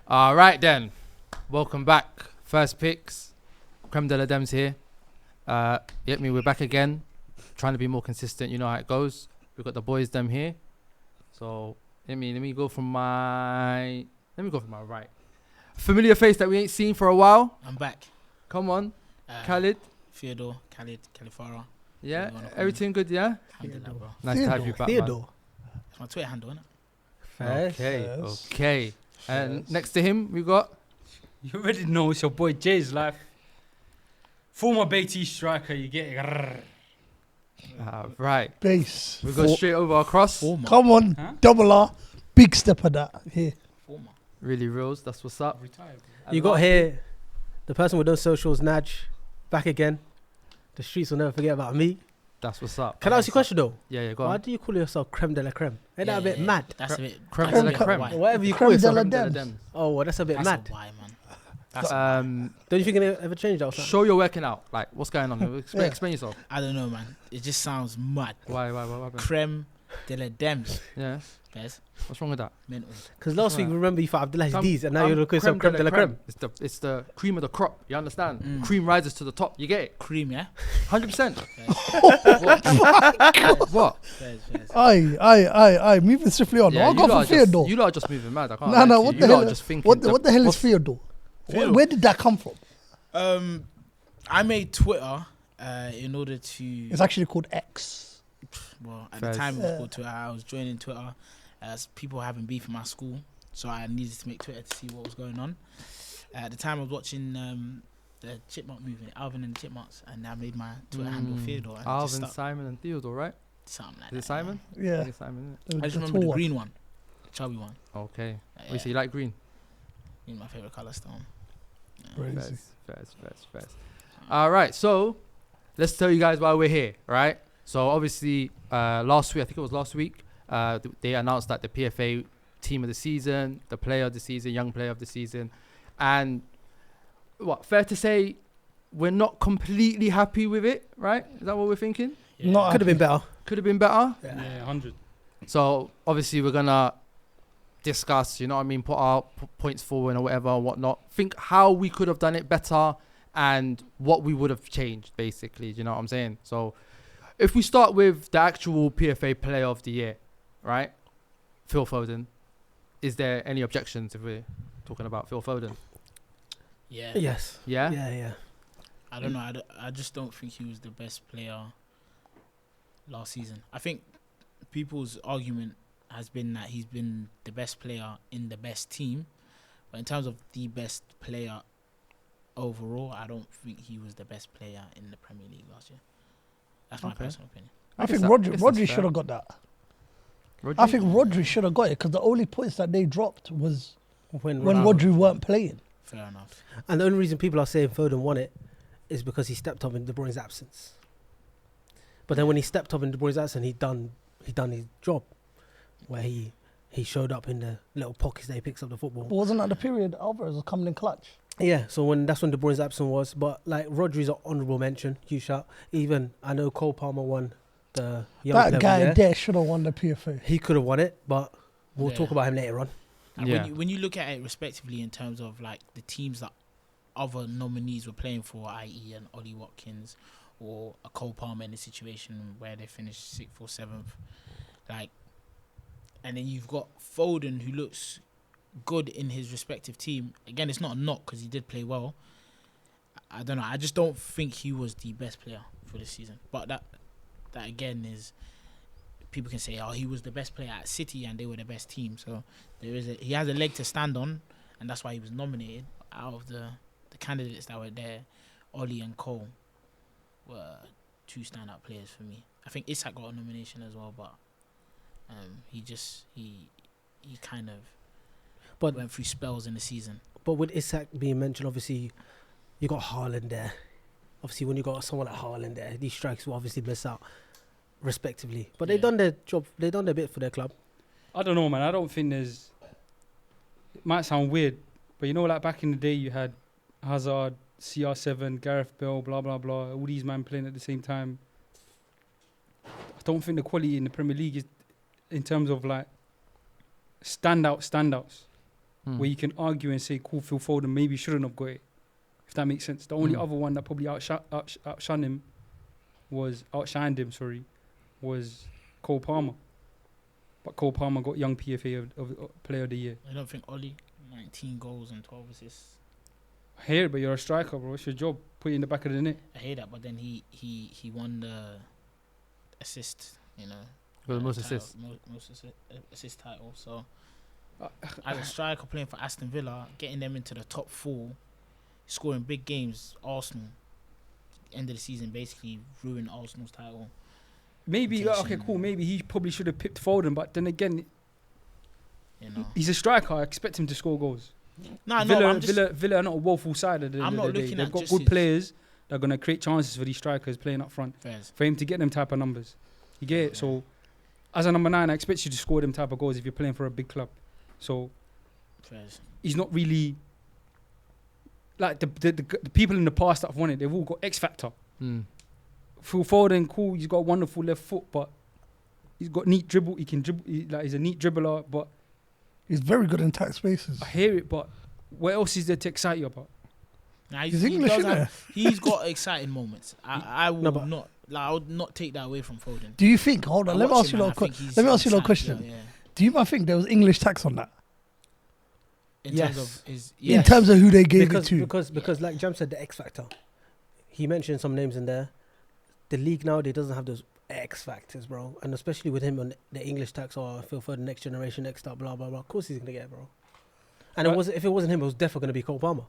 All right then, welcome back. First Picks, Creme de la Dems here. We're back again, trying to be more consistent. You know how it goes. We've got the boys them here. So let me go from my right. Familiar face that we ain't seen for a while. I'm back. Come on, Khalid. Theodore, Califara. Yeah, everything good, yeah? Alhamdulillah, bro. Nice to have you back, Theodore. That's my Twitter handle, innit? man. Fairs. Okay. And next to him, we got... You already know it's your boy Jay's life. Former Beatty striker, you get it. Right. Base. We go straight over across. Former. Come on, Huh? double R. Big step of that here. Former. Really reals, that's what's up. Retired. And You got last- here the person with those socials, Naj, back again. The streets will never forget about me. That's what's up. Can I ask you a question though? Yeah, go Why on. do you call yourself creme de la creme? Ain't that a bit mad? That's a bit... Creme that's de a la bit creme. why. Whatever you call Creme de yourself. la Creme de la Dems. Dems. Oh, well, that's a bit That's mad. a why, man. That's a why. Don't you think it'll ever change that or something? Show you're working out. Like, what's going on? Yeah. Explain yourself. I don't know, man. It just sounds mad. Why, what happened? Creme de la Dems. Yeah, Yes. what's wrong with that? Mental. Because last week, Right. remember, you thought Abdullah's Some- D's, and now you're looking so creme de la creme. It's the cream of the crop. You understand? Mm. Cream rises to the top. You get it? Cream, yeah? 100%. Fairs. What? Fairs. Aye. Moving swiftly on. Yeah, I'll go for Theodore. You lot are just moving mad. I can't. No, lie no, to what you. the You lot hell- are just thinking. What the hell is what's- Theodore? Theodore. Where did that come from? I made Twitter in order to... It's actually called X. Well, at Fairs. the time it was called Twitter. I was joining Twitter as people were having beef in my school, so I needed to make Twitter to see what was going on. At the time, I was watching the Chipmunk movie, Alvin and the Chipmunks, and I made my Twitter handle Theodore. And it just Alvin, stuck. Simon, and Theodore, right? Something like Is it that. Simon? I Yeah. think it's Simon, isn't I just The remember tall the one. green one, the chubby one. it? Okay. Yeah, We see light green. my favorite color stone. Crazy. Fairs. All right, so let's tell you guys why we're here, right? So obviously, last week, I think it was last week, they announced that the PFA team of the season, the player of the season, young player of the season, and fair to say, we're not completely happy with it, right? Is that what we're thinking? Yeah. Not Could have been better. Could have been better. Yeah, 100. So obviously we're gonna discuss, you know what I mean, put our points forward or whatever and whatnot. Think how we could have done it better and what we would have changed, basically. Do you know what I'm saying? So if we start with the actual PFA Player of the Year, right? Phil Foden. Is there any objections if we're talking about Phil Foden? Yeah. Yes. Yeah? Yeah. I don't know. I just don't think he was the best player last season. I think people's argument has been that he's been the best player in the best team, but in terms of the best player overall, I don't think he was the best player in the Premier League last year. That's my Okay. personal opinion. I guess think that- guess that's Rodri fair. should have got that. Rodri? I think Rodri should have got it because the only points that they dropped was When when Ronaldo. Rodri weren't playing. Fair enough. And the only reason people are saying Foden won it is because he stepped up in De Bruyne's absence. But then when he stepped up in De Bruyne's absence, he done his job, where he showed up in the little pockets that he picks up the football. But wasn't that the period Alvarez was coming in clutch? Yeah, so that's when De Bruyne's absence was. But like Rodri's an honourable mention, huge shout. Even I know Cole Palmer won the young That player guy of the year. there should have won the PFA. He could have won it, but we'll Yeah. talk about him later on. And Yeah. when you look at it respectively in terms of like the teams that other nominees were playing for, i.e. an Ollie Watkins or a Cole Palmer in a situation where they finished 6th or 7th, like, and then you've got Foden who looks good in his respective team. Again, it's not a knock because he did play well. I don't know. I just don't think he was the best player for this season. But that again is, people can say, oh, he was the best player at City and they were the best team. So he has a leg to stand on, and that's why he was nominated. Out of the candidates that were there, Ollie and Cole were two standout players for me. I think Isak got a nomination as well, but he kind of went through spells in the season. But with Isak being mentioned, obviously you got Haaland there. Obviously, when you got someone like Haaland there, these strikes will obviously miss out, respectively. But they've done their job. They've done their bit for their club. I don't know, man. I don't think there's... It might sound weird, but you know, like back in the day, you had Hazard, CR7, Gareth Bale, blah, blah, blah, all these men playing at the same time. I don't think the quality in the Premier League is, in terms of like standouts. where you can argue and say, cool, Phil Foden maybe shouldn't have got it, if that makes sense. The only other one that probably outshined him was Cole Palmer. But Cole Palmer got young PFA of Player of the Year. I don't think Oli, 19 goals and 12 assists. I hear it, but you're a striker, bro. What's your job? Put it in the back of the net. I hear that, but then he won the assist, you know. Got the most title, assists. Most assist title. So, as a striker playing for Aston Villa, getting them into the top 4, scoring big games, Arsenal, end of the season basically ruined Arsenal's title. Maybe, okay, cool. Maybe he probably should have picked Foden, but then again, you know, he's a striker. I expect him to score goals. No, Villa are not a woeful side at the end of the day. They've got good players that are going to create chances for these strikers playing up front. Fairs. For him to get them type of numbers. You get it? Yeah. So, as a number 9, I expect you to score them type of goals if you're playing for a big club. So, Fairs. He's not really... Like, the people in the past that have won it, they've all got X factor. Phil Foden, cool, he's got a wonderful left foot, but he's got neat dribble. He can dribble. He's a neat dribbler, but... He's very good in tight spaces. I hear it, but what else is there to excite you about? Nah, he's English, isn't he's got exciting moments. I would not take that away from Foden. Do you think? Hold on, let me ask you a little question. Yeah. Do you think there was English tax on that? In terms of his, in terms of who they gave it to? Because like Jamz said, the X factor. He mentioned some names in there. The league nowadays doesn't have those X factors, bro, and especially with him on the English tax or Phil Foden, next generation, next up, blah blah blah. Of course he's gonna get it, bro. And if it wasn't him, it was definitely gonna be Cole Palmer.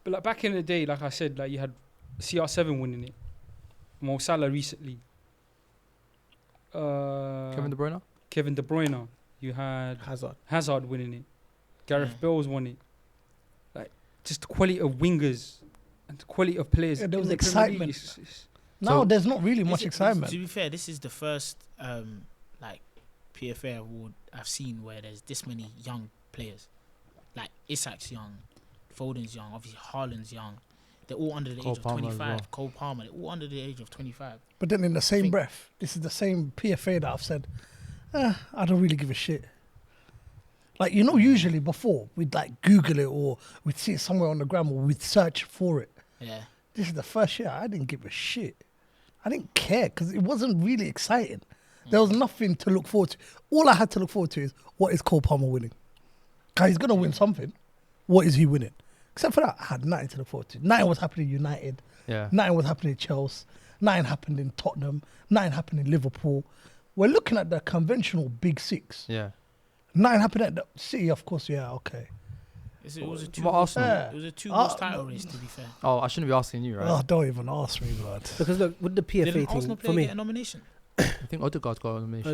But like back in the day, like I said, like you had CR7 winning it, Mo Salah recently, Kevin De Bruyne. You had Hazard winning it. Gareth Bale's won it. Like just the quality of wingers and the quality of players. Yeah, there was excitement. Now there's not really much excitement. To be fair, this is the first like PFA award I've seen where there's this many young players. Like Isak's young, Foden's young, obviously Haaland's young. They're all under the age of 25. Well. Cole Palmer, they're all under the age of 25. But then in the same breath, this is the same PFA that I've said, I don't really give a shit. Like, you know, usually before we'd like Google it or we'd see it somewhere on the gram or we'd search for it. Yeah. This is the first year I didn't give a shit. I didn't care because it wasn't really exciting. There was nothing to look forward to. All I had to look forward to is, what is Cole Palmer winning? Because he's going to win something. What is he winning? Except for that, I had nothing to look forward to. Nothing was happening in United. Yeah. Nothing was happening in Chelsea. Nothing happened in Tottenham. Nothing happened in Liverpool. We're looking at the conventional big 6. Yeah. Nothing happened at the City, of course. Yeah, okay. It was a 2 title race, to be fair. Oh, I shouldn't be asking you, right? Oh, don't even ask me, blood. Because look, with the PFA Didn't thing, Arsenal for me, get a nomination? I think Odegaard's got a nomination.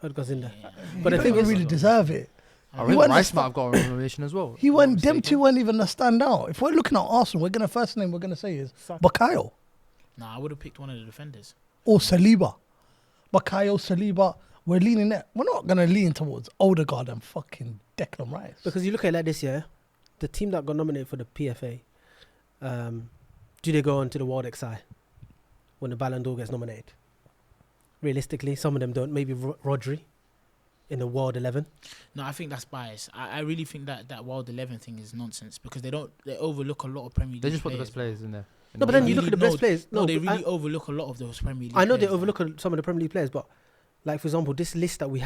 Odegaard's in there. Yeah. But he I think don't really deserve it. I think Rice might have got a nomination as well. Them two weren't even a standout. If we're looking at Arsenal, first name we're gonna say is Bakayo. Nah, I would have picked one of the defenders. Or Saliba. Bakayo, Saliba. We're leaning there. We're not gonna lean towards Odegaard and fucking Declan Rice. Because you look at it like this, yeah, the team that got nominated for the PFA, do they go on to the World XI when the Ballon d'Or gets nominated? Realistically, some of them don't. Maybe Rodri in the World 11. No, I think that's bias. I really think that World 11 thing is nonsense because they overlook a lot of Premier League players. They just put the best players in there. No, but then you look at the best players. No, they really overlook a lot of those Premier League players. I know they players, overlook some of the Premier League players, but like, for example, this list that we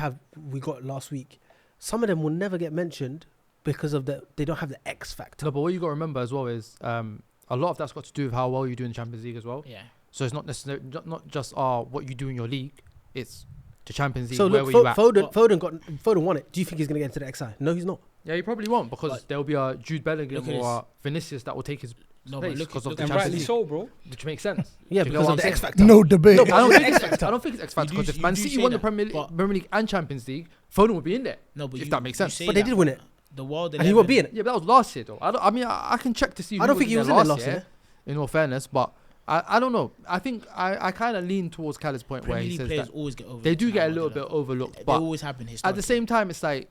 got last week, some of them will never get mentioned because of they don't have the X factor. No, but what you got to remember as well is a lot of that's got to do with how well you do in the Champions League as well. Yeah. So it's not necessarily not just what you do in your league. It's the Champions League. So where look, were you at? Foden won it. Do you think he's going to get into the XI? No, he's not. Yeah, he probably won't because there'll be a Jude Bellingham or a Vinicius that will take his place because of the and Champions rightly League. so, bro. Which makes sense. Yeah, Do you because know of what the I'm X saying? factor. No debate. No, but I don't think it's X Factor. I don't think it's X Factor because if Man City won the Premier League and Champions League, Foden would be in there. No, but if that makes sense. But they did win it. The World 11. And he won't be in it. Yeah, but that was last year though. I can check to see. I don't think he was in there last year. In all fairness, but I don't know. I think I kind of lean towards Khaled's point where he says that always get overlooked. they do get a little bit overlooked, They but always happen historically. at the same time, it's like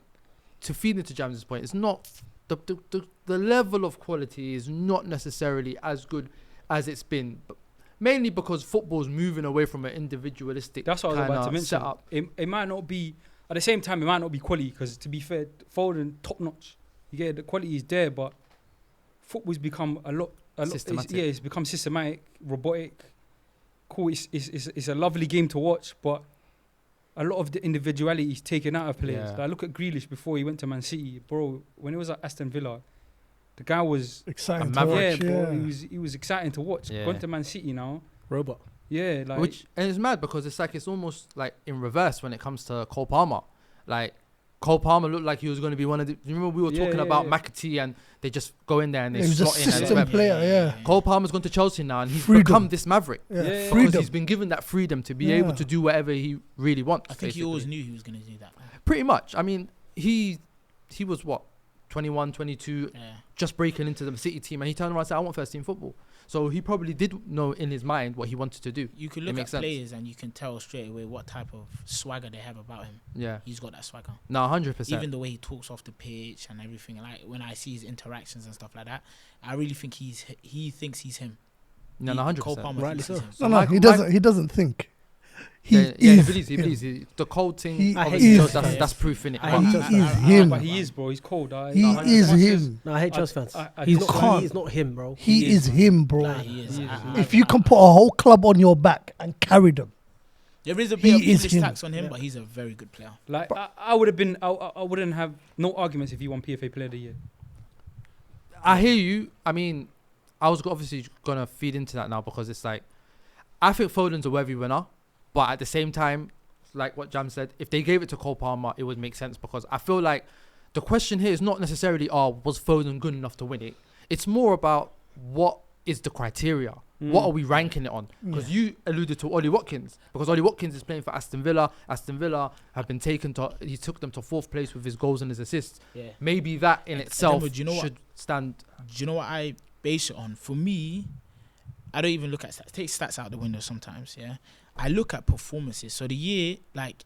to feed into Jamz's point. It's not the level of quality is not necessarily as good as it's been, but mainly because football's moving away from an individualistic. That's what I was about to mention. Setup. It might not be at the same time. It might not be quality because, to be fair, Foden top notch. You get the quality is there, but football's become a lot. Systematic. It's become systematic, robotic. Cool, it's a lovely game to watch, but a lot of the individuality is taken out of players. Yeah. Like, look at Grealish before he went to Man City, bro. When he was at Aston Villa, the guy was Exciting to maverick. watch. bro. Yeah. He was exciting to watch. Yeah. Going to Man City now, Robot. yeah, like And it's mad because it's almost like in reverse when it comes to Cole Palmer. Like Cole Palmer looked like he was going to be one of the. You remember we were talking about McAtee and they just go in there and they He was a slot in. And it's system web. player, yeah. Cole Palmer's gone to Chelsea now and he's Freedom. become this maverick Yeah, Yeah. because freedom. he's been given that freedom to be able Yeah. to do whatever he really wants. I think he basically. always knew he was going to do that. Pretty much. I mean, he was what 21, 22, Yeah. just breaking into the City team, and he turned around and said, "I want first team football." So he probably did know in his mind what he wanted to do. You can It look at makes sense. players and you can tell straight away what type of swagger they have about him. Yeah, He's got that swagger. no, 100%. Even the way he talks off the pitch and everything. Like when I see his interactions and stuff like that, I really think he thinks he's him. No, He- 100%. Cole Palmer Rightly thinks so. he's No, him. no, Michael- he doesn't think. He Yeah, he is. believes. He him. believes. The cold thing. He obviously is shows that's him. that's proof in it. I But hate He Chelsea. is him. But he is, bro. He's cold. He is him. No, I hate Chelsea fans. I He's don't- not. can't. He's not him, bro. He is him, bro. Nah, he is. He is. If you can put a whole club on your back and carry them, There is a He bit of is English him. tax on him, Yeah. but he's a very good player. Like I would have been. I wouldn't have no arguments if he won PFA Player of the Year. I hear you. I mean, I was obviously gonna feed into that now because it's like, I think Foden's a worthy winner, but at the same time, like what Jam said, if they gave it to Cole Palmer, it would make sense because I feel like the question here is not necessarily, was Foden good enough to win it? It's more about what is the criteria. What are we ranking it on? Because you alluded to Ollie Watkins, because Ollie Watkins is playing for Aston Villa. Aston Villa have been he took them to 4th place with his goals and his assists. Yeah. Maybe that in itself do you know what? should stand. Do you know what I base it on? For me, I don't even look at stats. Take stats out the window sometimes, yeah? I look at performances. So the year, like,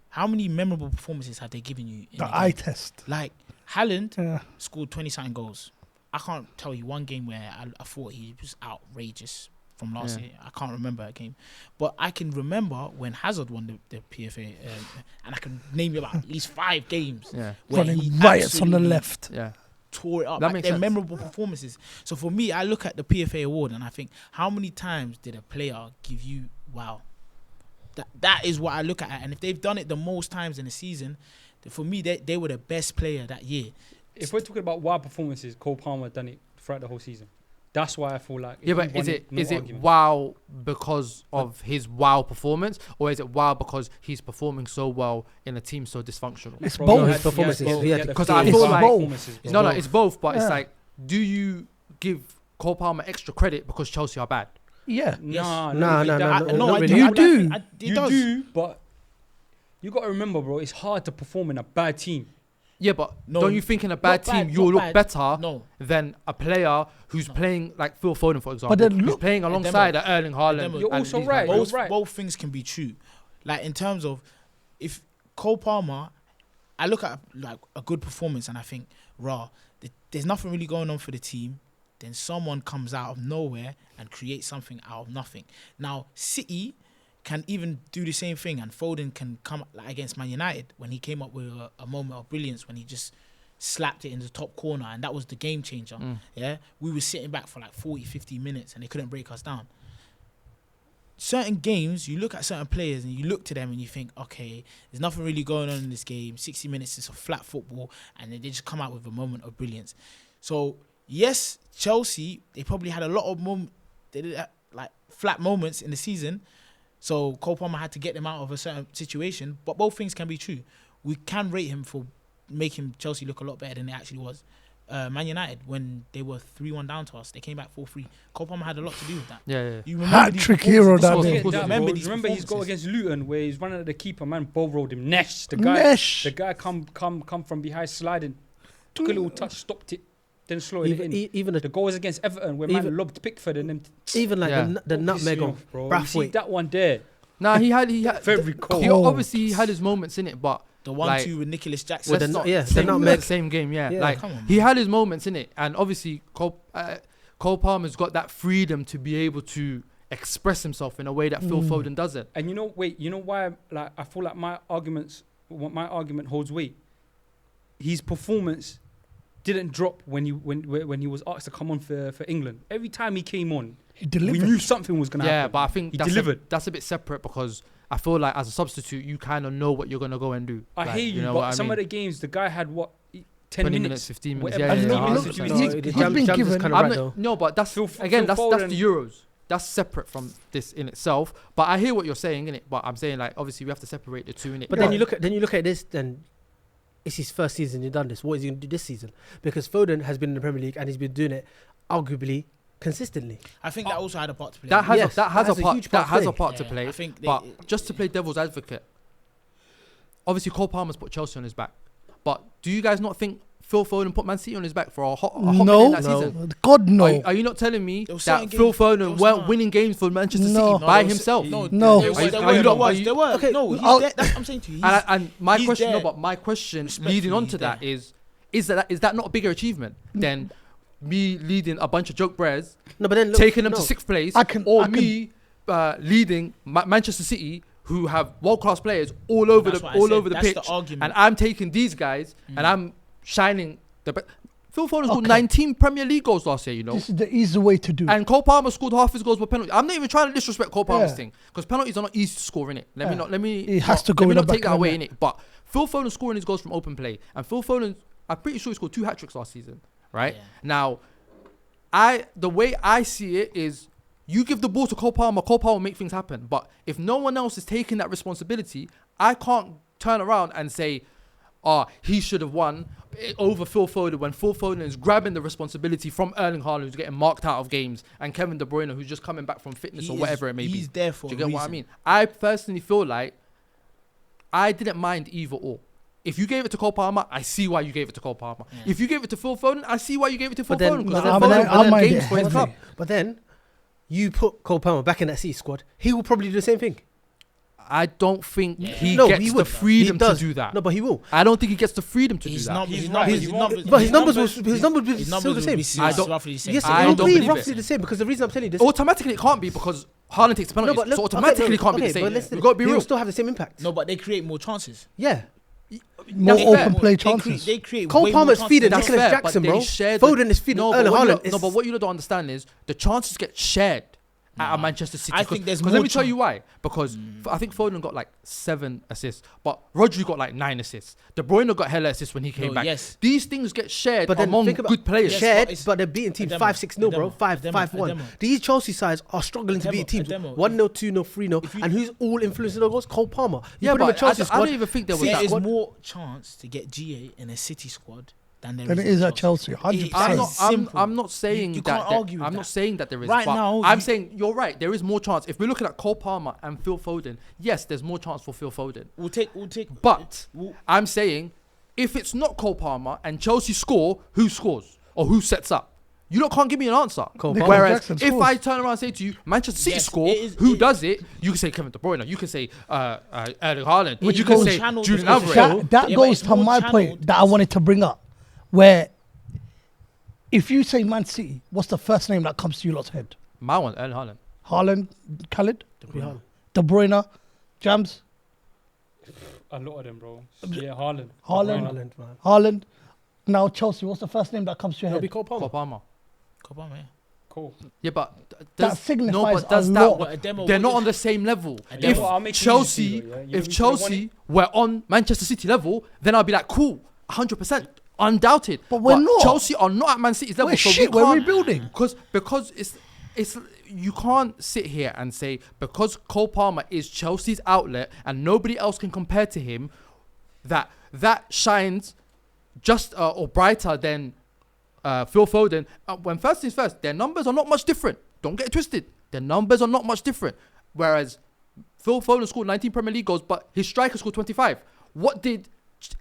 how many memorable performances have they given you? In the the eye game? test. Like, Haaland Yeah. scored 20-something goals. I can't tell you one game where I thought he was outrageous from last Yeah. year. I can't remember a game. But I can remember when Hazard won the PFA, and I can name you about at least 5 games Yeah, where Running he riots on the absolutely left. yeah. tore it up. That Like, makes they're sense. memorable performances. So for me, I look at the PFA award and I think, how many times did a player give you wow? That is what I look at. And if they've done it the most times in the season, then for me, they were the best player that year. If we're talking about wild performances, Cole Palmer done it throughout the whole season. That's why I feel like. if Yeah, he but won is it no is it argument. wow because of his wow performance, or is it wow because he's performing so well in a team so dysfunctional? It's Bro, both. he His had- performances, he had- he had he had to- a 'Cause few I It's feel both. like performances, bro. No, it's both, but it's Yeah. like, do you give Cole Palmer extra credit because Chelsea are bad? Yeah. Nah, Nah, really, nah, that- nah, not I really. do. You I do. think it You does. do, but you got to remember, bro. It's hard to perform in a bad team. Yeah, but No, don't you think in a bad not bad, team you'll not look bad. better No. than a player who's playing like Phil Foden, for example, then who's look- playing alongside Demo- Erling Haaland? Demo- You're and also these right. guys? You're Both, right. both things can be true. Like in terms of if Cole Palmer, I look at like a good performance and I think, there's nothing really going on for the team. Then someone comes out of nowhere and creates something out of nothing. Now City can even do the same thing, and Foden can come like against Man United when he came up with a moment of brilliance when he just slapped it in the top corner, and that was the game changer. Yeah, we were sitting back for like 40, 50 minutes and they couldn't break us down. Certain games, you look at certain players and you look to them and you think, okay, there's nothing really going on in this game. 60 minutes is a flat football, and then they just come out with a moment of brilliance. So yes, Chelsea, they probably had a lot of like flat moments in the season. So Cole Palmer had to get them out of a certain situation. But both things can be true. We can rate him for making Chelsea look a lot better than it actually was. Man United, when they were 3-1 down to us, they came back 4-3. Remember had a lot to do with that. Yeah. You remember Hat these trick hero performances. down Of there. course, Yeah, of that, remember bro. these Remember his goal performances. against Luton where he's running at the keeper, man, ball rolled him. Nesh, the guy, Nesh. the guy come from behind sliding, took a little touch, stopped it, then slowed it in. Even The goal was against Everton where man even- lobbed Pickford and them. even like Yeah. the Pissed nutmeg me on off, bro. You see Brathwaite. that one there. Nah, he had Very cold. He obviously had his moments in it, but The like, 1-2 with Nicholas Jackson. With let's the not- yeah, the same, nutmeg. same game, yeah. Yeah. Like Come on, he man. had his moments in it, and obviously Cole Palmer's got that freedom to be able to express himself in a way that Phil Foden doesn't. And you know why? Like I feel like my argument holds weight. His performance didn't drop when he was asked to come on for England. Every time he came on, He delivered. we knew something was going to Yeah, happen. but I think he that's delivered. that's a bit separate because I feel like as a substitute, you kind of know what you're gonna go and do. I Like, hear you, know but what I some mean? of the games, the guy had 10 20 minutes, 15 minutes. whatever. Yeah, And yeah, look, yeah, look, 100%. he- the he's been Jamz is given- kinda I'm right not- though. no, but that's Phil again, that's Foden- the Euros. That's separate from this in itself. But I hear what you're saying in it. But I'm saying like obviously we have to separate the two in it. But then you look at this, then it's his first season you've done this. What is he going to do this season? Because Foden has been in the Premier League and he's been doing it arguably consistently. I think that also had a part to play. that has Yes, a, that has that a part huge that part to has a play. part to Yeah, play. I think But just to play devil's advocate, obviously Cole Palmer's put Chelsea on his back. But do you guys not think Phil Foden put Man City on his back for a hot minute No, that season? God no. Are you not telling me There was that certain Phil games- there Foden was weren't not. winning games for Manchester No. City by there was- himself? No, No. there Are you- was, are you not- are you- there were. Okay, No, he's I'll- there. That's what I'm saying to you. And my he's question, there. no, but my question Respectfully, leading on he's to that there. is that not a bigger achievement than me leading a bunch of joke bears, No, but then look, taking them no. to sixth place, I can- me leading Manchester City, who have world class players all over That's the what I said. pitch, That's the argument. and I'm taking these guys and I'm shining the best. Phil Foden scored Okay. 19 Premier League goals last year, you know. This is the easy way to do it. And Cole Palmer scored half his goals with penalties. I'm not even trying to disrespect Cole Palmer's Yeah. thing because penalties are not easy to score in it. Let me Yeah. not. Let me. He has not- to go Let me in the not take back that of the away net. in it. But Phil Foden scoring his goals from open play, and Phil Foden, I'm pretty sure he scored 2 hat tricks last season. Right Yeah. now, the way I see it is, you give the ball to Cole Palmer will make things happen. But if no one else is taking that responsibility, I can't turn around and say, he should have won over Phil Foden when Phil Foden is grabbing the responsibility from Erling Haaland, who's getting marked out of games, and Kevin De Bruyne, who's just coming back from fitness or whatever it may be. He's there for Do you a get what I reason. mean? I personally feel like I didn't mind either or. If you gave it to Cole Palmer, I see why you gave it to Cole Palmer. Yeah. If you gave it to Phil Foden, I see why you gave it to Phil But then- Foden. Because but Phil then- Foden I won mind games it for his heavy. club. But then you put Cole Palmer back in that City squad. He will probably do the same thing. I don't think Yeah. he No, gets he the would. freedom He does. to do that. No, but he will. I don't think he gets the freedom to His do that. numbers, He's his right. numbers, He's his right. numbers, But his numbers will his still the numbers same. will be I don't- roughly the same. Yes, I it will don't be believe roughly it. the same because the reason I'm telling you this. Automatically, it can't be because Haaland takes the penalties. but look, so automatically, okay, it can't be okay, the same. but listen, We've got to be he real. will still have the same impact. No, but they create more chances. Yeah. More That's open fair. play They chances. create Cole way more Palmer's chances feeding than That's Nicholas fair, Jackson, but bro. they share Foden is feeding Erling Haaland. No, but what you don't understand is the chances get shared at a Manchester City. I think there's Because more let me tell you why. Because I think Foden got like 7 assists, but Rodri got like 9 assists. De Bruyne got hella assists when he came No, back. yes. These things get shared But then among think about good players. Yes, shared, but it's but they're beating teams a demo, 5-6-0, bro. a 5-1. demo. These Chelsea sides are struggling to A beat demo, teams a demo. 1-0, 2-0, 3-0. If you- And who's all influencing those goals? Cole Palmer. You Yeah, put him in but Chelsea I squad. don't even think there was There that. is squad. more chance to get GA in a City squad than there Than it is at Chelsea, 100%. I'm It's not. simple. I'm not saying You that. can't argue with I'm that. not saying that there is. Right but now, I'm you- saying you're right. There is more chance. If we're looking at Cole Palmer and Phil Foden, yes, there's more chance for Phil Foden. We'll take. But we'll- I'm saying, if it's not Cole Palmer and Chelsea score, who scores or who sets up? You can't give me an answer. Cole Nicholas Palmer. Whereas Jackson if scores. I turn around and say to you, Manchester City Yes, score, it is- who it- does it? You can say Kevin De Bruyne. You can say Erling Haaland. Which You can goes say channel- Julian because Alvarez. show- That Yeah, but goes it's to more my channeled. point that I wanted to bring up, where if you say Man City, what's the first name that comes to you lot's head? My one, Erling Haaland. Haaland, Khalid, Haaland. De Bruyne, Jamz, A lot of them, bro. Yeah, Haaland. Haaland, Haaland, man. Haaland. Now Chelsea, what's the first name that comes to your It'll be head? Cole Palmer. Cole Palmer. Come on, man. Cool. Yeah, but That signifies no, but does a that? lot. But a demo They're would- not on the same level. A If demo. Well, I'll make it easy Chelsea, for you, yeah? You if could've won Chelsea were on Manchester City level, then I'll be like, cool, 100%, undoubted. But we're not. Chelsea are not at Man City's level. We're so shit, we we're can't, rebuilding. Because it's you can't sit here and say because Cole Palmer is Chelsea's outlet and nobody else can compare to him, that shines just or brighter than Phil Foden. When first things first, their numbers are not much different. Don't get it twisted. Their numbers are not much different. Whereas Phil Foden scored 19 Premier League goals, but his striker scored 25. What did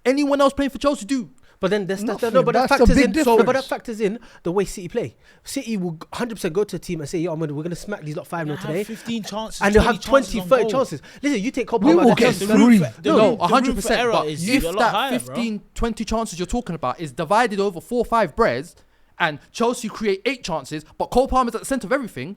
anyone else playing for Chelsea do? But then that's Nothing. no, but that That's a factors big in. difference. No, but that factors in the way City play. City will 100% go to a team and say, "Yo, we're gonna smack these lot 5-0 They today," have 15 chances, and they'll have 20 20, on 30 goal. chances. Listen, you take Cole We Palmer. will that get Chelsea- three. The No, room for 100%. error But is if a lot that higher, bro. 15, 20 chances you're talking about is divided over 4 or 5 breads, and Chelsea create 8 chances, but Cole Palmer's at the centre of everything,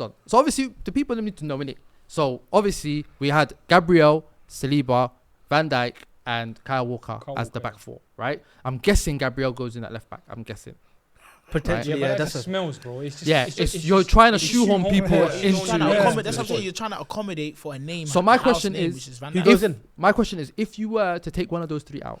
hold on. So obviously the people need to know, innit? So obviously we had Gabriel, Saliba, Van Dijk, and Kyle Walker as the back four, right? I'm guessing Gabriel goes in at left back. I'm guessing. Potentially, Yeah, yeah, but that's that smells, bro. It's just, Yeah, it's you're trying to shoehorn shoehorn- people yeah. into. Trying to Yeah. accommodate, that's what I'm saying. You're trying to accommodate for a name. So a my house question name, is, which is Van who Dijk. goes in? My question is, if you were to take one of those three out,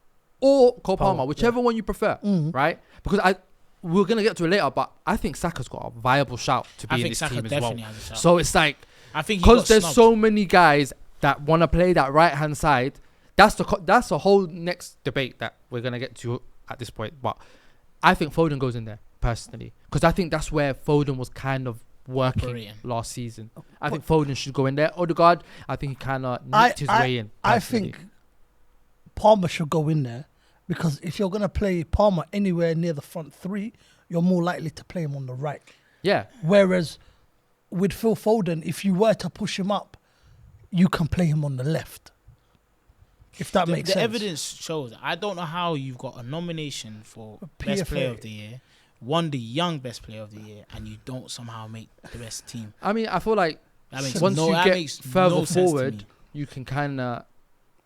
or Cole Palmer, Palmer, whichever one you prefer, right? Because we're gonna get to it later, but I think Saka's got a viable shout to be I in think this Saka team as well. definitely has a shout. So it's like, I think because there's so many guys that want to play that right hand side. That's a whole next debate that we're gonna get to at this point. But I think Foden goes in there. personally, because I think that's where Foden was kind of working Operating. last season. I think Foden should go in there. Odegaard, I think he kind of nicked his way in. I personally. think Palmer should go in there because if you're going to play Palmer anywhere near the front three, you're more likely to play him on the right. Yeah. Whereas with Phil Foden, if you were to push him up, you can play him on the left. If that makes The sense. evidence shows. I don't know how you've got a nomination for best PFA. player of the year, won the young best player of the year, and you don't somehow make the best team. I mean, I feel like That makes once you that get makes further no sense to forward, me. you can kind of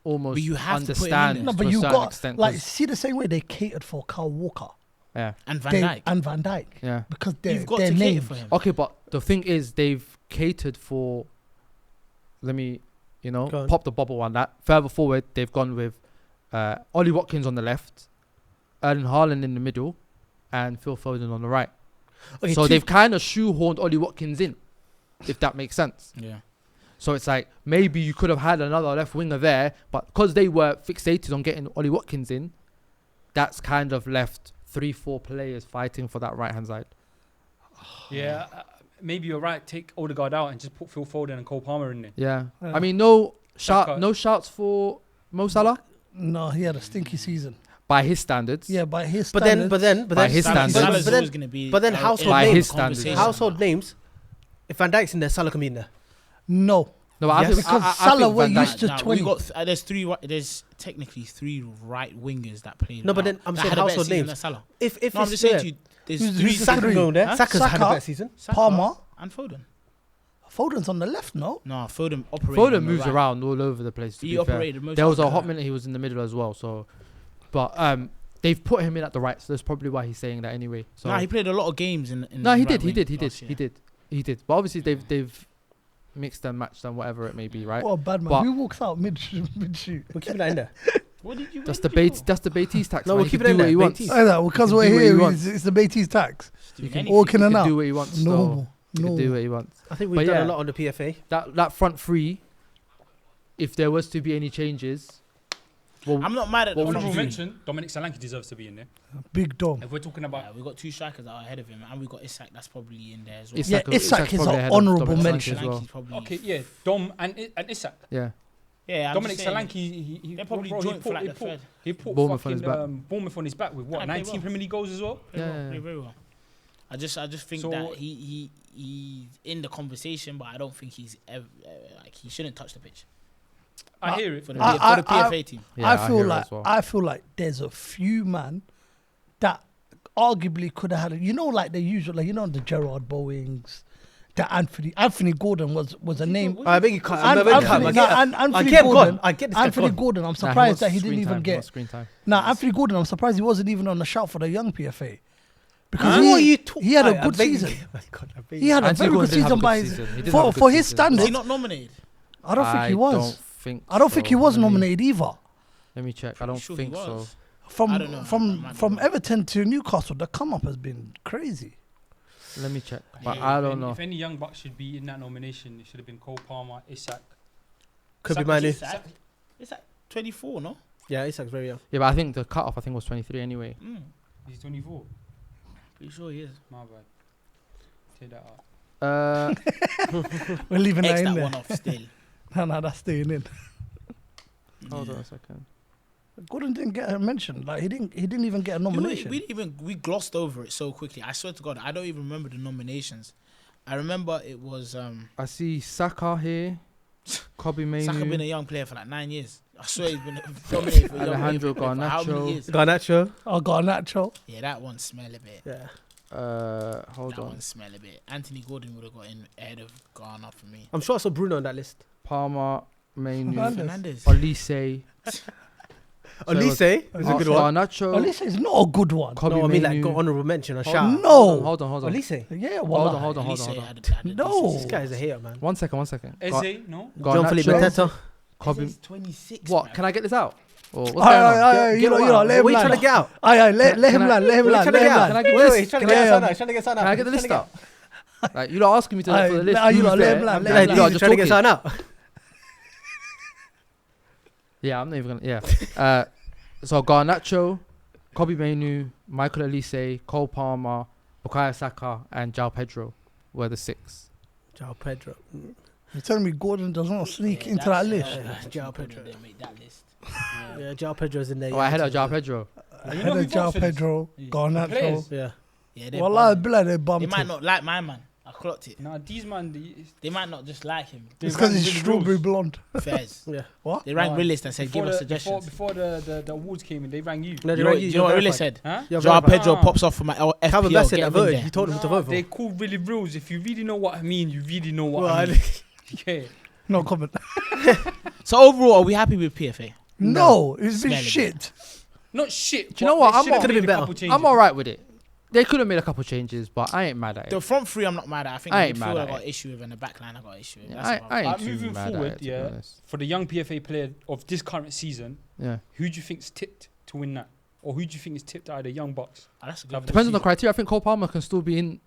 almost But you have to put him in understand there. No, to but a you certain got extent. like 'cause- see the same way they catered for Kyle Walker yeah, And Van Dijk. and Van Dijk yeah. because they're You've got their to cater names. for him. Okay, but the thing is, they've catered for. Let me, Go on. pop the bubble on that. Further forward, they've gone with Ollie Watkins on the left, Erling Haaland in the middle, and Phil Foden on the right. Okay, So two- they've kind of shoehorned Ollie Watkins in, if that makes sense. Yeah. So it's like maybe you could have had another left winger there, but because they were fixated on getting Ollie Watkins in, that's kind of left 3-4 players fighting for that right hand side. Yeah, maybe you're right. Take Odegaard out and just put Phil Foden and Cole Palmer in there. Yeah, Yeah. I mean no Saka. shouts for Mo Salah No, he had a stinky season. by his standards. Yeah, by his But standards. then, By his Salah- standards. Salah's But then- always gonna be but then in household By the his standards. conversation. household names. If Van Dijk's in there, Salah can be in there. No, No, I Yes. think because I Salah think were Van Dijk- used to Nah, 20. we got there's technically 3 right wingers that play. No, but now then I'm that saying had a better household season names. than Salah. If No, I'm it's just saying there, to you, there's Who's- 3 who's the Saka three? can go there. Huh? Saka's had a Saka? better season. Saka Palmer. and Foden. Foden's on the left, no? No, Foden operated. Foden on the moves right. around all over the place. To He be fair. operated most. There was of a the hot time. minute he was in the middle as well. So, but they've put him in at the right, so that's probably why he's saying that anyway. So Nah, he played a lot of games in. no, he right did, he wing did, he did, last year. he did. But obviously they've mixed and matched and whatever it may be, right? What a bad man. But- Who walks out mid shoot? We're keeping that in there. What did you? That's what the did you bait. do? That's the Beatties tax. No, man. we'll He keep can it in do what there, he wants. Beatties. I know, because can we're do what he here, wants. it's the Beatties tax. Just do He can, anything. Walking he in can and do out. what he wants. Normal. He can do No. what he wants. I think But we've done yeah. a lot on the PFA. That front three, if there was to be any changes, well, I'm not mad at the What would front Honorable you three. mention: Dominic Solanke deserves to be in there. Big dom. If we're talking about Yeah, we got 2 strikers that are ahead of him, and we got Isak that's probably in there as well. Isak- Yeah, Isak Isak's is probably an ahead of honourable Dominic Solanke mention. as well. Solanke's probably okay, yeah, Dom and Isak. yeah, Yeah, I'm Dominic just saying, Solanke, he They're probably bro, joint for like the third. He put Bournemouth on his fucking back. Bournemouth on his back with what Yeah, play 19 well. Premier League goals as well. Play Yeah, well, yeah, play yeah. very well. I just think So- that he's in the conversation, but I don't think he's ever like he shouldn't touch the pitch I hear it. for the, I- for the PFA team. yeah. I feel hear it like as well. I feel like there's a few man that arguably could have had it. You know, like the usual, like, you know, the Gerard Bowings, the Anthony Gordon was a name. I beg you, can't. An- I beg you, Anthony, can't. no, I get- An- I Anthony get him Gordon. gone. I get this guy Anthony gone. Gordon. I'm Nah, he surprised wants that he didn't screen even time, he get. wants screen time. Nah, Anthony Gordon. I'm surprised he wasn't even on the shout for the young PFA because What are you he had a I good beg you- season. My God, I beg He you. had a Anthony very Gordon good did have a season good by his, season. He did have a good for his season. Was he standards. not nominated? I don't think he I was. don't think. I don't think he so. was Let me- nominated either. Let me check. I Pretty don't sure he think so. was. I don't know. I might be From wrong. Everton to Newcastle, the come up has been crazy. Let me check. But Yeah, I don't know. If any young buck should be in that nomination, it should have been Cole Palmer, Isak. Could be Isak- Manu. Isak? It's like 24, no? Yeah, Isak's very young. Yeah, but I think the cutoff was 23 anyway. He's 24. Pretty sure he is. My bad. Take that out. We're leaving that X in that there. one off still. No, that's staying in. Hold on Yeah. a second. Gordon didn't get a mention. Like he didn't even get a nomination. We glossed over it so quickly. I swear to God, I don't even remember the nominations. I remember it was I see Saka here. Kobe Mainu. Saka been a young player for like 9 years. I swear he's been dominated for a young Alejandro player for how many Garnacho. years? Garnacho. I got a natural. Yeah, that one smell a bit. Yeah. Hold That on. one smell a bit. Anthony Gordon would have got in ahead of Ghana for me. I'm sure I saw Bruno on that list. Palmer, Mainu, Fernandes. Fernandez. Olise. Elise is a good one. Garnacho. At is not a good one. Kobe No, I mean like Mainu. got honourable mention. A Hold shout. on, No. Hold on. Elise. Yeah, Hold well, on, hold on. Elise hold on. had a No. decent This guy is a hater, man. One second. Eze, no? John Philippe Garnacho, Mateta. Kobe. He's 26. What? bruv. Can I get this out? Or what's going on? You know, let him What are you trying to land. get out? Let him Can I- land. Let him What are you land. trying to Let get him out? Can I land. get Wait, this? he's trying to Can get I- us out now. He's trying to get us out now. Can I get the He's list trying out? Like, you're not asking me to Aye, for the list. nah, you who's lot, let there. him land, I'm let like, him you to- lot are He's just trying to get us talking. out now. Yeah, I'm not even gonna. Yeah. So Garnacho, Kobe Mainu, Michael Elise, Cole Palmer, Bukayo Saka and João Pedro were the 6. João Pedro. You're telling me Gordon does not sneak Yeah, into that that's- list? João Gordon Pedro. didn't make that list. Yeah, João Pedro's in there. Oh, I had a João Pedro. You know Head who of João votes for this? Pedro, Yeah. Garnacho. Players. Yeah. Yeah, they're Wallah, bumming. Bilal, they They bumped might him. not like my man. I clocked it. Nah, these man, They might not just like him. they It's because rank he's really strawberry rules. blonde. Fairs. Yeah. What? They rang Nah, Realist and said, give us Before, suggestions. before the awards came in, they rang you. No, You know, you know what Realist said? Huh? You're Joao verified. Pedro Ah. pops off from my FPL. Calvin Bassett get that him in voted. there. He told him to vote for. They call really rules. If you really know what I mean, you really know what Well, I I- mean. Yeah. No comment. So overall, are we happy with PFA? No, it's been Smelly shit. Not shit. Do you know what? They I'm should have could've made been a couple better. changes. I'm alright with it. They could have made a couple changes, but I ain't mad at The it. front three, I'm not mad at. I think I the ain't midfield mad I at got it. issue with, and the back line I got issue with. Yeah, That's I ain't too moving mad forward, at it, to be yeah. honest. For the young PFA player of this current season, Yeah. who do you think's tipped to win that? Or who do you think is tipped out of the young Bucks? Oh, that's a good Depends Depends on the season. criteria. I think Cole Palmer can still be in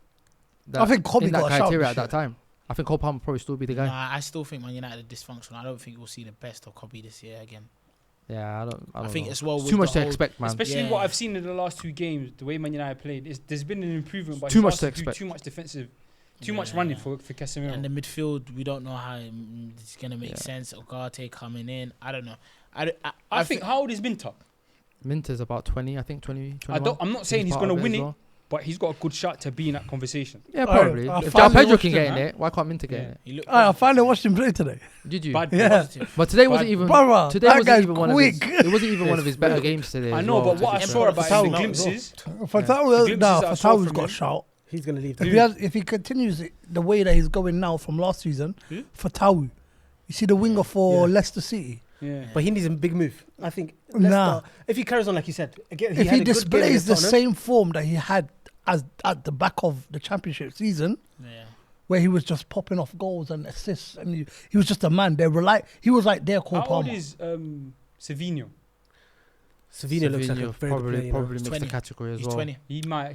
that, I think Kobe in that got a shout criteria this at that year. time. I think Cole Palmer will probably still be the guy. Nah, I still think Man United are dysfunctional. I don't think we'll see the best of Kobe this year again. Yeah, I don't I think know. as well. It's with too much the to whole- expect, man. Especially Yeah. what I've seen in the last 2 games, the way Man United played, there's been an improvement, but Too he's much asked to do expect. too much defensive, too much running for Casemiro. And the midfield, we don't know how it's gonna make Yeah. sense. Ogate coming in, I don't know. I think how old is Minter? Minter's about 20, I think 20, 21. I'm not saying he's part going to of win as it, well. but he's got a good shot to be in that conversation. Yeah, Alright, probably. I If finally João Pedro watched can him, get in huh? it, why can't Minter get in Yeah. it? he looked I positive. finally watched him play today. Did you? Bad Yeah. Positive. But today Bad wasn't even. Brother, Today that wasn't guy's even one of his. quick. It wasn't even one of his better games today. I as know, well, but what I to be saw fair. about Fatawu him, the as glimpses, Fatawu, glimpses nah, that I saw Fatawu's from got a him. shout. He's gonna leave. If he continues it the way that he's going now from last season, Who? Fatawu, you see the winger for Yeah. Leicester City. yeah. But he needs a big move. I think. Nah. Leicester, if he carries on like you said, again, If had he a good game displays against the Tottenham. same form that he had as at the back of the championship season, Yeah. where he was just popping off goals and assists, and he was just a man. He was like their Cole How old Palmer. is Savinho? Savino looks like a Savinho very good player. probably He's makes the 20. category as He's well. 20. He might.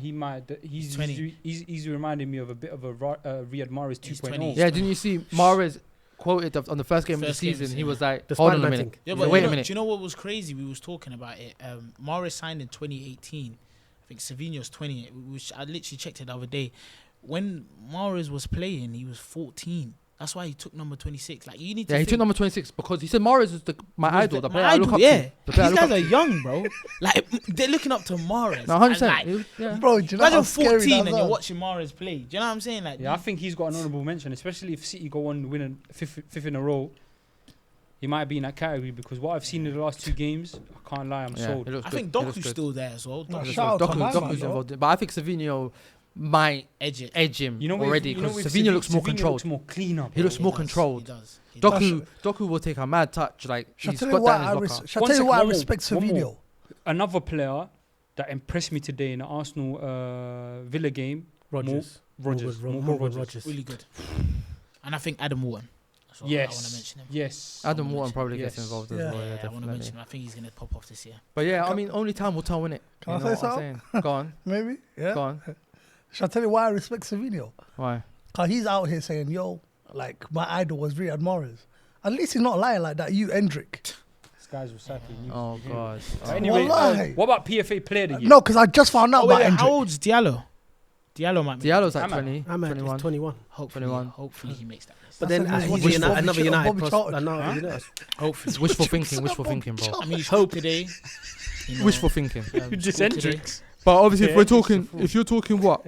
He's 20. He's reminding me of a bit of a Riyad Mahrez He's 2.0. 20. Yeah, didn't you see Mahrez quoted on the first game of the First game, season? He yeah. was like, The hold on a Spider-Man minute. thing. Yeah, He but said, wait a do minute. you know what was crazy? We was talking about it. Mahrez signed in 2018. I think Savinho's 20, which I literally checked it the other day. When Mahrez was playing, he was 14. That's why he took number 26. Like you need to. Yeah, he think, took number 26 because he said Mahrez is my was idol, the my player I look idol, up yeah. to. The player I These look guys up are to. young, bro. Like they're looking up to Mahrez. No, And, 100%. like, Yeah. Bro, do you know imagine how scary 14 that and you're sounds? watching Mahrez play. Do you know what I'm saying? Like, Yeah, I think he's got an honourable mention, especially if City go on to win a fifth in a row. He might be in that category because what I've seen in the last 2 games, I can't lie, I'm Yeah, sold. he looks I good. think He looks Doku's good. still there as well. No, Doku's shout out to my man, Doku's though. involved in, but I think Savinho might edge it. edge him You know what? already You know because what, Savinho looks more Savinho controlled. looks more cleaner. He looks He more does, controlled. He does. He does. Doku will take a mad touch. Like Shall I he's tell got you why that I in his locker. shall I One tell you sec, why I one more, respect one more. Savinho? Another player that impressed me today in the Arsenal Villa game, Rogers. Morgan Rogers. Really good. And I think Adam Wharton. That's what I want to Yes, mention him. yes. Adam wanna Wharton mention- probably yes. gets involved Yeah. as well. Yeah, I want to definitely. mention him. I think he's going to pop off this year. But yeah, I mean, only time will tell, innit? Can I You know say what I'm something? saying? Go on, Maybe, yeah. go on. Shall I tell you why I respect Savinho? Why? Cause he's out here saying, "Yo, like my idol was Riyad Mahrez." At least he's not lying like that. You, Endrick. This guy's recycling. Oh god. But anyway, Wallahi. what about PFA Player of the Year? No, because I just found out Oh, about wait, how Endrick. old's Diallo? Diallo might be. Diallo's like I'm at- 20, I'm at 21. 21. Hopefully, 21. hopefully he makes that list. But That's then like he's wishful another thinking of United Bobby prospect. Charlton. No, you know. Hopefully. It's wishful thinking, bro. I mean, he scored today. You know, Wishful thinking. Just scored today. Hendricks. But obviously, Yeah, if we're Hendricks talking, is a fraud. if you're talking what?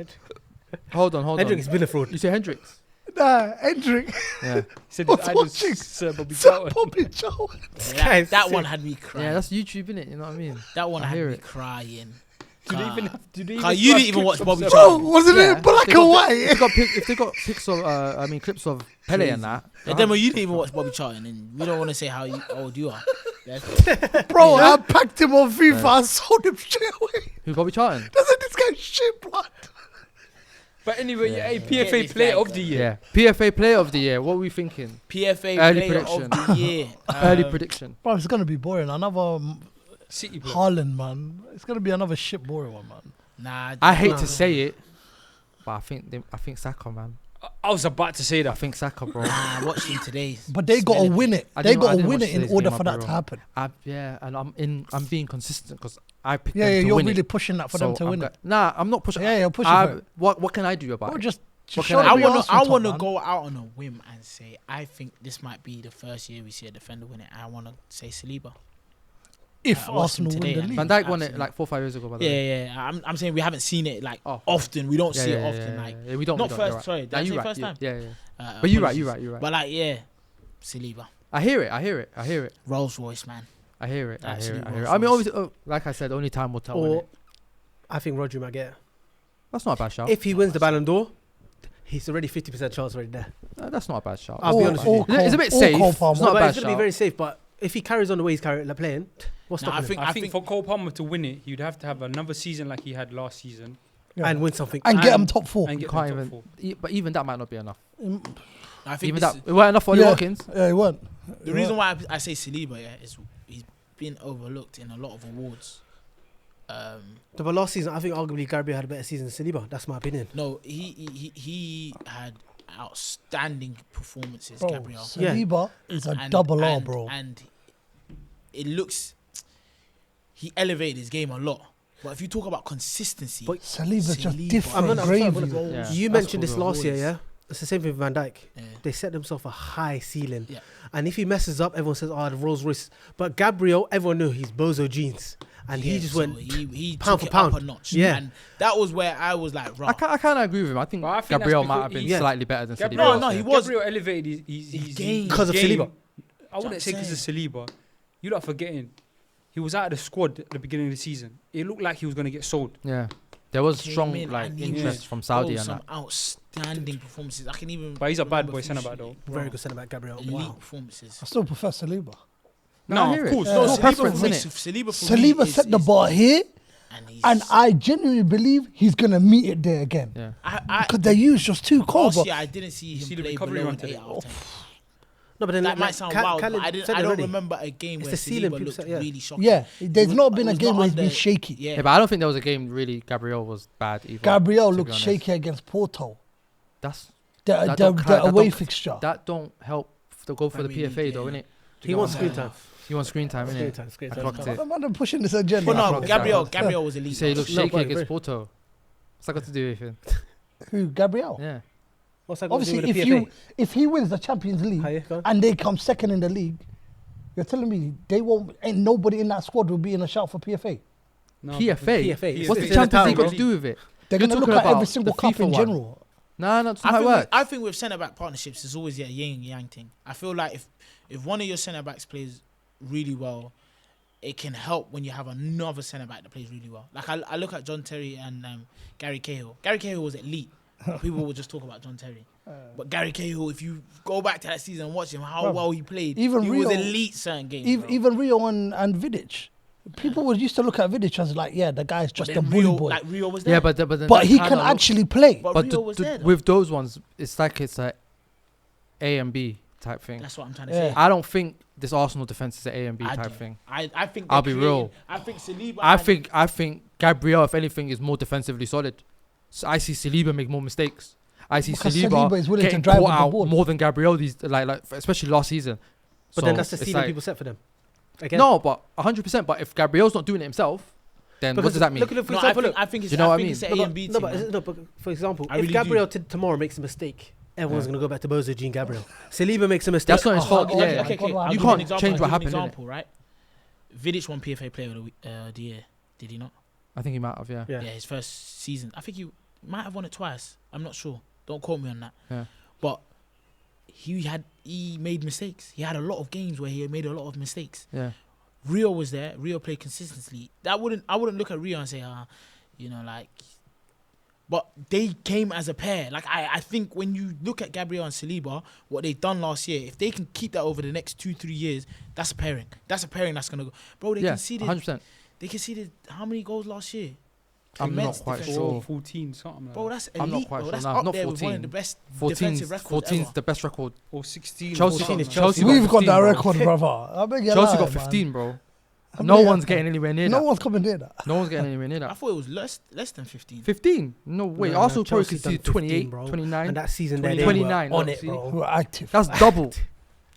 Hold on. Hendrick has been a fraud. You say Hendricks? Nah, Endrick. Yeah. He said What's his idol's watching? Sir Bobby Sir Charlton. Bobby Charlton. Yeah, that one had me crying. Yeah, that's YouTube, innit? You know what I mean? That one I had hear me it. crying. Do they even? Do they Carl, even you have didn't even clips watch of Bobby Sir Charlton. Bro, wasn't Yeah. it black They and got white? If they got pics of, I mean, clips of Pele and that. And then when you didn't even watch Bobby Charlton, and we don't want to say how old you are. Bro, Yeah. I packed him on FIFA. I sold him straight away. Who, Bobby Charlton? Doesn't this guy shit blood? But anyway, Yeah. hey, Get PFA this Player guy, of the Year. Yeah. PFA Player of the Year. What are we thinking? PFA Early Player prediction. of the Year. Early prediction. Bro, it's gonna be boring. Another City player. Haaland, man. It's gonna be another shit boring one, man. Nah, I hate Nah. to say it, but I think Saka, man. I was about to say I that. think Saka, bro. I watched him today. But they got to Smelling. win it. I They didn't- I got to didn't win watch it in today's order game, for I'll that be to real. happen. And I'm being consistent because I picked Yeah, them yeah, to you're win really it. pushing that for them to I'm win go- it. Nah, I'm not pushing. Yeah, you're pushing for it. What can I do about Bro, it? just What show can that I we do? Arsenal I top, want to man. go out on a whim and say I think this might be the first year we see a defender win it. I want to say Saliba. If I watched him Arsenal win today, the and league. Van Dijk won it Absolutely. like 4 or 5 years ago. By the way. Yeah. I'm saying we haven't seen it like Oh, often. We don't Yeah, see yeah, it yeah, often. yeah, Like yeah, we don't. not we don't, first. you're right. Sorry, did Nah, I you're say right, first time? Yeah. But Apologies. you're right. But like, yeah, Saliba, I hear it. Rolls Royce, man. I hear it. Absolute I Rolls mean, Royce. obviously, like I said, only time will tell. Or innit? I think Rodri might get it. That's not a bad shout. If he wins the Ballon d'Or, he's already 50% chance already there. No, that's not a bad shout. I'll be honest with you. It's a bit Or safe. Cole It's Palmer. not a But bad it's going to be shout. very safe. But if he carries on the way he's playing, what's Nah, stopping him? I think for Cole Palmer to win it, he'd have to have another season like he had last season Yeah. And win something. and get them and- top 4. and You get can't the top even. four. But even that might not be enough. I think Even this that, it weren't enough for Ollie Yeah. Watkins. Yeah, he won't. the reason why I say Saliba, is he's been overlooked in a lot of awards. But last season, I think arguably Gabriel had a better season than Saliba. That's my opinion. No, he had outstanding performances, Bro, Gabriel. Saliba is a double R, bro. And it looks he elevated his game a lot. But if you talk about consistency, But Saliba's just Saliba- different I'm gonna- gravy. Rolls- Yeah. You That's mentioned this cool, last year, boys. yeah? It's the same thing with Van Dijk. Yeah. They set themselves a high ceiling. Yeah. And if he messes up, everyone says, oh, the Rolls Royce. But Gabriel, everyone knew he's Bozo jeans. And he Yeah, just so went he pound took for it up pound. a notch. Yeah. And that was where I was like, I right. kind of agree with him. I think But I think Gabriel that's might because have been he- Yeah. slightly better than Saliba. Gabriel, No, he was. Gabriel elevated his game. Because of game. Saliba. I wouldn't say because of Saliba. You're not forgetting. He was out of the squad at the beginning of the season. It looked like he was going to get sold. Yeah, there was Came strong in like and he interest was- from Saudi and some that. outstanding performances. I can even. But he's a bad remember boy few centre back shit. though. Very good centre back, Gabriel. Elite Wow. performances. I still prefer Saliba. No, I No, hear of it. course. Yeah. No, No Saliba preference, for me, innit? Saliba for me Saliba is- set the is- bar here, and he's and I genuinely believe he's gonna meet it there again. Yeah, Because their you's just too cold. last But year I didn't see You him see the play recovery below run an today? 8 out of 10. No, but then That like, might sound Ka- wild, but Khaled I said don't already. remember a game It's where the ceiling, Saliba people looked say, yeah. really shocking. yeah, there's It not was- been it a was game not where he's been under- shaky. Yeah, yeah, but I don't think there was a game really Gabriel was bad either. Gabriel to be looked honest. shaky against Porto. That's The, That the, don't the count- that away don't- fixture. that don't help to go for the Premier PFA League, though, yeah. innit? He wants screen time. You want screen time, Screen innit? time, screen I time. clocked it. I'm pushing this agenda. But no, Clocked it. Gabriel was elite. You say he looks No, shaky but against very- Porto. What's that got to do with anything? Who? Gabriel. Yeah. What's that got to do Obviously, with the PFA? if he wins the Champions League Hi, yeah, go on. and they come second in the league, you're telling me they won't? Ain't nobody in that squad will be in a shout for PFA. No, PFA? PFA. What's It's the in Champions town, League got bro. to do with it? They're You're gonna look talking at every about single the cup FIFA in one. general. Nah, that's not how it works. I think with centre back partnerships, it's always a yin yang thing. I feel like if one of your centre backs plays really well, it can help when you have another centre back that plays really well. Like I look at John Terry and Gary Cahill. Gary Cahill was elite. People will just talk about John Terry. But Gary Cahill, if you go back to that season and watch him, how Bro, well he played, even he was Rio- elite certain games. bro. Even Rio and Vidic. People would used to look at Vidic as like, yeah, the guy's But just then a bully Rio, boy. like Rio was there. Yeah, but then but that he kinda can looks- actually play. But But Rio was there, though. with those ones, it's like it's a A and B type thing. That's what I'm trying to Yeah. say. I don't think this Arsenal defense is an A and B I type do. thing. I think I'll they're be creating- real. I think Saliba. I think Gabriel, if anything, is more defensively solid. So I see Saliba make more mistakes. I see Because Saliba Saliba is willing to getting drive caught with the out ball. more than Gabriel, like especially last season. But So then that's the it's ceiling like- people set for them. Again. No, but 100%. But if Gabriel's not doing it himself, then what Because does that mean? Look at it, for No, example, I look. think it's. You know what I think it's mean? an No, A and B but, team. no, man. but for example, I if really Gabriel tomorrow makes a mistake, everyone's Yeah. going to go back to Bozo Jean Gabriel. Saliba makes a mistake. That's not his fault. Oh, Yeah, okay, Okay, okay. I'll You give can't an example, change what I'll give happened, an innit? example, right? Vidic won PFA Player of the Year. Did he not? I think he might have. Yeah. Yeah. Yeah, his first season. I think he might have won it twice. I'm not sure. Don't quote me on that. Yeah. But he made mistakes. He had a lot of games where he made a lot of mistakes. Yeah. Rio was there. Rio played consistently. I wouldn't look at Rio and say, like. But they came as a pair. Like I think when you look at Gabriel and Saliba, what they've done last year, if they can keep that over the next 2-3 years, that's a pairing. That's a pairing that's gonna go. Bro, they Yeah. conceded. 100%. They conceded how many goals last year? I'm Immense not quite defense. sure. 14, something like Bro, that. that's elite. I'm not quite bro. sure. That's No, up not there with one 14. of the best 14's defensive records 14's ever. the best record. Or 16. Chelsea, or something is like Chelsea, that. We've got 15, that bro. record, brother. I beg your Chelsea life, got man. 15, bro. No one's getting anywhere near No that. one's coming near that. No one's getting anywhere near I that. thought it was less than 15. 15? No way. No, Arsenal probably Chelsea could see done 15, 28, bro. 29. And that season there, they 29, were on no, it, see? bro. We're active. That's double.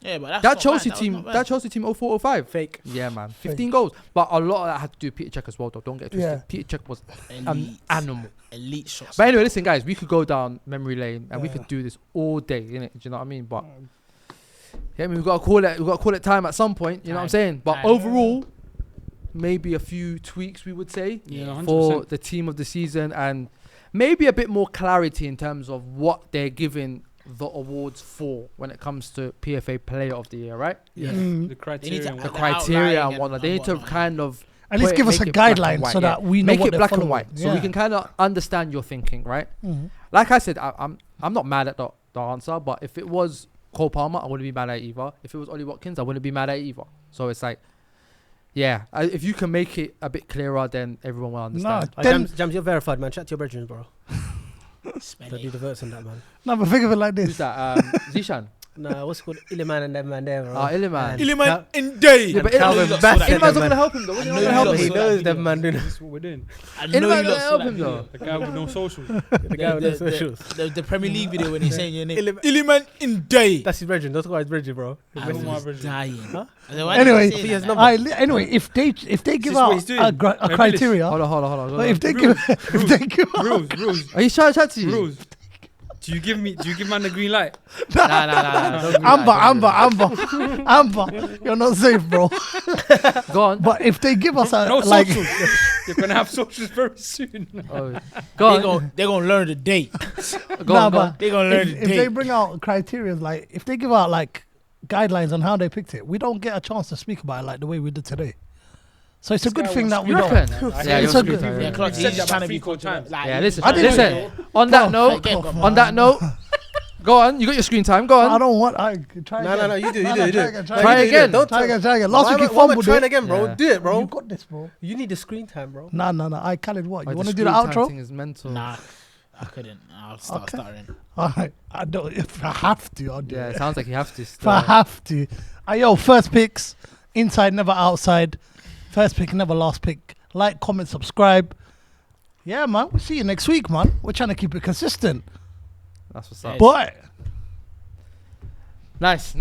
Yeah, but that's That not Chelsea bad. team, was not that bad. Chelsea team 04-05. Fake. Yeah, man. 15 goals. But a lot of that had to do with Peter Cech as well, though. Don't get it twisted. Yeah. Peter Cech was an Elite, animal. elite shots. But anyway, listen, guys, we could go down memory lane and we Yeah. could do this all day, innit? Do you know what I mean? But yeah, I mean, we gotta call it time at some point. You know what I'm Time. saying? But Time. overall, maybe a few tweaks we would say Yeah, for 100%. the team of the season, and maybe a bit more clarity in terms of what they're giving the awards for when it comes to PFA Player of the Year, right? Yeah. Mm. The They criteria. need to and The add whatnot. criteria outline and whatnot. and They need to whatnot. kind of At least put it- give us a make it black and guideline white, so yeah. that we know Make what it they're black and following. white, so we can kind of understand your thinking, right? Mhm. Like I said, I'm not mad at the answer, but if it was Cole Palmer, I wouldn't be mad at it either. If it was Ollie Watkins, I wouldn't be mad at it either. So it's like, yeah, if you can make it a bit clearer, then everyone will understand. Then- Jams, you're verified, man. Chat to your brethren, bro. Spend Don't do it. the verts on that, man. No, but think of it like Who's this. that? Zishan. Nah, what's it called? Iliman and them man there, bro. Iliman. And Iliman Cal- in day. Yeah, but Calvin Iliman's Bassett, not them going to help him though. What's he I not know going to help you him? he lot knows saw them that man doing This is what we're doing. I know Iliman's you going lot to saw help that him video. though. The guy with no socials. the guy with the socials. The Premier League video when he's saying your name. Iliman- Iliman in day. That's his brethren. That's why his brethren, bro. His I That's brethren. my was version. dying. Huh? I said, why Anyway, did you say he has that? number. Anyway, if they give This is what out he's doing. a Hey, criteria, Hold on. but if they give out, Rules. Are you trying to chat to you? Rules. Do you give man the green light? Nah. Don't do that, Amber, you're not safe, bro. Go on. But if they give us a No like, socials. You're gonna have socials very soon. Oh, go on. They're gonna learn the date. Go nah, on. but They're gonna learn if the they date. bring out criteria, like if they give out like guidelines on how they picked it, we don't get a chance to speak about it like the way we did today. So it's a good guy thing was that we You don't. reckon? I Yeah, It's you're a good- screwed, Yeah, yeah. Clark, Said he's that just trying to about be 3-4 times. like, Yeah, listen. I didn't- Listen. On that note, Again, come on that note, go on. You got your screen time. Go I on. don't want. I try No, again. no, you do. No, You no, do. try You again, do. try No, again. you do. Try again. Don't Try again. Last Why week you am I fumbled trying it. again, bro? Yeah. Do it, bro. You got this, bro. You need the screen time, bro. Nah. I Khaled, what? You Like, want to the do the screen time outro? thing is mental. Nah, I couldn't. I'll start Okay. stuttering. All right. I don't. If I have to, I'll do Yeah, it. it sounds like you have to. If I have to. Yo, first picks, inside, never outside. First pick, never last pick. Like, comment, subscribe. Yeah, man. We'll see you next week, man. We're trying to keep it consistent. That's what's up. Boy. Nice.